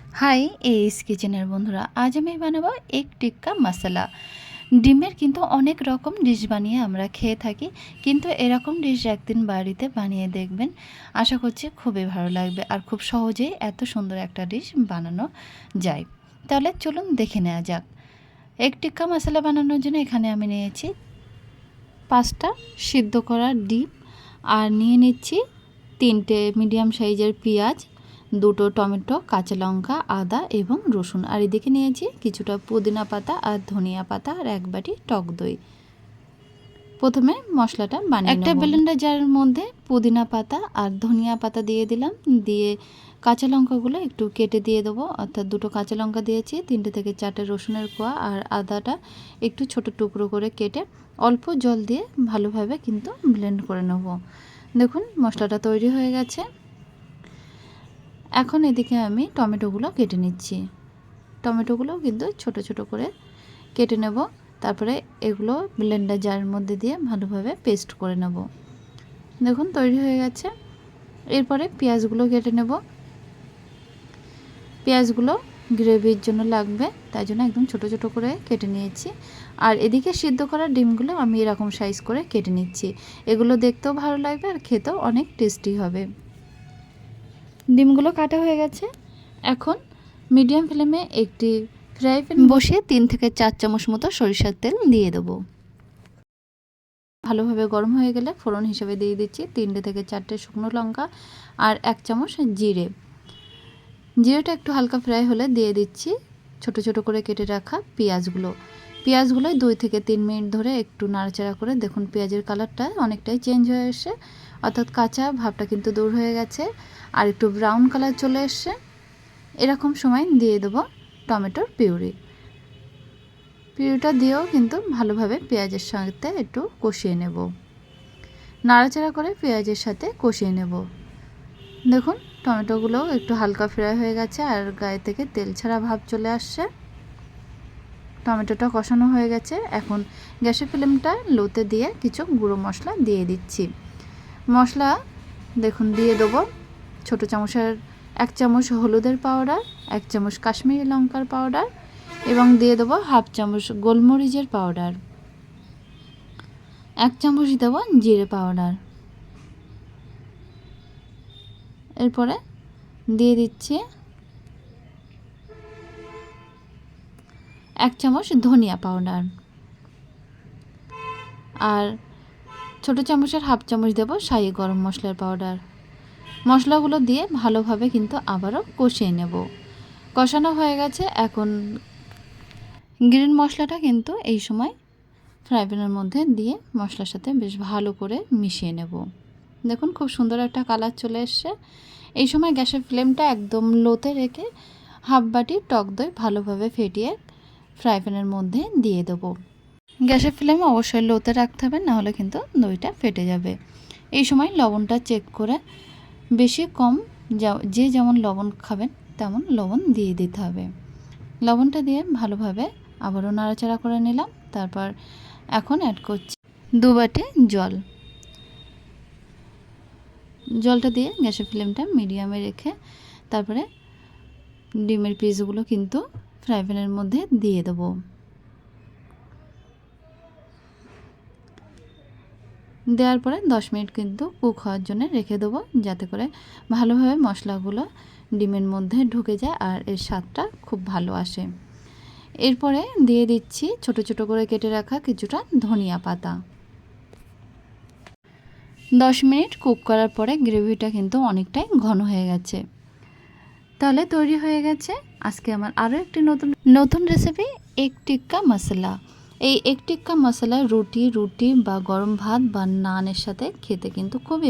High, S কিচেনের বন্ধুরা, আজ আমি বানাবো এগ টিক্কা মশলা। ডিমের কিন্তু অনেক রকম ডিশ বানিয়ে আমরা খেয়ে থাকি, কিন্তু এরকম ডিশ একদিন বাড়িতে বানিয়ে দেখবেন। আশা করছি খুবই ভালো লাগবে আর খুব সহজেই এত সুন্দর একটা ডিশ বানানো যায়। তাহলে চলুন দেখে নেওয়া যাক। এগ টিক্কা মশলা বানানোর জন্য এখানে আমি নিয়েছি 5টা সিদ্ধ করা ডিম, আর নিয়ে নিচ্ছি 3টে মিডিয়াম সাইজের পেঁয়াজ, 2টো টমেটো, কাঁচা লঙ্কা, আদা এবং রসুন। আর এদিকে নিয়েছি কিছুটা পুদিনা পাতা আর ধনিয়া পাতা আর 1 বাটি টক দই। প্রথমে মশলাটা বানিয়ে একটা ব্লেন্ডার জারের মধ্যে পুদিনা পাতা আর ধনিয়া পাতা দিয়ে দিলাম, দিয়ে কাঁচা লঙ্কাগুলো একটু কেটে দিয়ে দেবো, অর্থাৎ 2টো কাঁচা লঙ্কা দিয়েছি, 3টে থেকে 4টে রসুনের কোয়া, আর আদাটা একটু ছোট টুকরো করে কেটে অল্প জল দিয়ে ভালোভাবে কিন্তু ব্লেন্ড করে নেব। দেখুন মশলাটা তৈরি হয়ে গেছে। এখন এদিকে আমি টমেটোগুলো কেটে নিচ্ছি। টমেটোগুলো কিন্তু ছোট ছোট করে কেটে নেব, তারপরে এগুলো ব্লেন্ডার জারের মধ্যে দিয়ে ভালোভাবে পেস্ট করে নেব। দেখুন তৈরি হয়ে গেছে। এরপরে পেঁয়াজগুলো কেটে নেব। পেঁয়াজগুলো গ্রেভির জন্য লাগবে, তাই জন্য একদম ছোট ছোট করে কেটে নিয়েছি। আর এদিকে সিদ্ধ করা ডিমগুলো আমি এরকম সাইজ করে কেটে নিচ্ছি। এগুলো দেখতেও ভালো লাগবে আর খেতেও অনেক টেস্টি হবে। ডিমগুলো কাটা হয়ে গেছে। এখন মিডিয়াম ফ্লেমে একটি ফ্রাই প্যান বসিয়ে 3 থেকে 4 চামচ মতো সরিষার তেল দিয়ে দেবো। ভালোভাবে গরম হয়ে গেলে ফোড়ন হিসেবে দিয়ে দিচ্ছি 3টে থেকে 4টে শুকনো লঙ্কা আর 1 চামচ জিরে। জিরেটা একটু হালকা ফ্রাই হলে দিয়ে দিচ্ছি ছোট ছোট করে কেটে রাখা পেঁয়াজগুলো। 2 থেকে 3 মিনিট ধরে একটু নাড়াচাড়া করে দেখুন পেঁয়াজের কালারটা অনেকটাই চেঞ্জ হয়ে এসে, অর্থাৎ কাঁচা ভাবটা কিন্তু দূর হয়ে গেছে আর একটু ব্রাউন কালার চলে এসছে। এরকম সময় দিয়ে দেবো টমেটোর পিউরিটা দিয়েও কিন্তু ভালোভাবে পেঁয়াজের সাথে একটু কষিয়ে নেব। নাড়াচাড়া করে পেঁয়াজের সাথে কষিয়ে নেব। দেখুন টমেটোগুলোও একটু হালকা ফ্রাই হয়ে গেছে আর গায়ে থেকে তেল ছাড়া ভাব চলে আসছে। টমেটোটা কষানো হয়ে গেছে। এখন গ্যাসের ফ্লেমটা লোতে দিয়ে কিছু গুঁড়ো মশলা দিয়ে দিচ্ছি। মশলা দেখুন দিয়ে দেবো ছোটো চামচের 1 চামচ হলুদের পাউডার, 1 চামচ কাশ্মীরি লঙ্কার পাউডার এবং দিয়ে দেবো 1/2 চামচ গোলমরিচের পাউডার, 1 চামচ দেবো জিরে পাউডার। এরপরে দিয়ে দিচ্ছি 1 চামচ ধনিয়া পাউডার আর ছোটো চামচের 1/2 চামচ দেবো শাহি গরম মশলার পাউডার। মশলাগুলো দিয়ে ভালোভাবে কিন্তু আবারও কষিয়ে নেব। কষানো হয়ে গেছে। এখন গ্রিন মশলাটা কিন্তু এই সময় ফ্রাই প্যানের মধ্যে দিয়ে মশলার সাথে বেশ ভালো করে মিশিয়ে নেব। দেখুন খুব সুন্দর একটা কালার চলে এসছে। এই সময় গ্যাসের ফ্লেমটা একদম লোতে রেখে 1/2 বাটি টক দই ভালোভাবে ফেটিয়ে ফ্রাই প্যানের মধ্যে দিয়ে দেবো। গ্যাসের ফ্লেম অবশ্যই লোতে রাখতে হবে, নাহলে কিন্তু দইটা ফেটে যাবে। এই সময় লবণটা চেক করে বেশি কম যে যেমন লবণ খাবেন তেমন লবণ দিয়ে দিতে হবে। লবণটা দিয়ে ভালোভাবে আবারও নাড়াচাড়া করে নিলাম। তারপর এখন অ্যাড করছি 2 বাটি জল। জলটা দিয়ে গ্যাসের ফ্লেমটা মিডিয়ামে রেখে তারপরে ডিমের পিসগুলো কিন্তু ফ্রাই প্যানের মধ্যে দিয়ে দেবো। দেওয়ার পরে 10 মিনিট কিন্তু কুক হওয়ার জন্য রেখে দেবো, যাতে করে ভালোভাবে মশলাগুলো ডিমের মধ্যে ঢুকে যায় আর এর স্বাদটা খুব ভালো আসে। এরপরে দিয়ে দিচ্ছি ছোট ছোট করে কেটে রাখা কিছুটা ধনিয়া পাতা। 10 মিনিট কুক করার পরে গ্রেভিটা কিন্তু অনেকটাই ঘন হয়ে গেছে। তাহলে তৈরি হয়ে গেছে আজকে আমার আরও একটি নতুন রেসিপি, এগ টিক্কা মশলা। এই এগ টিক্কা মশলা রুটি বা গরম ভাত বা নানের সাথে খেতে কিন্তু খুবই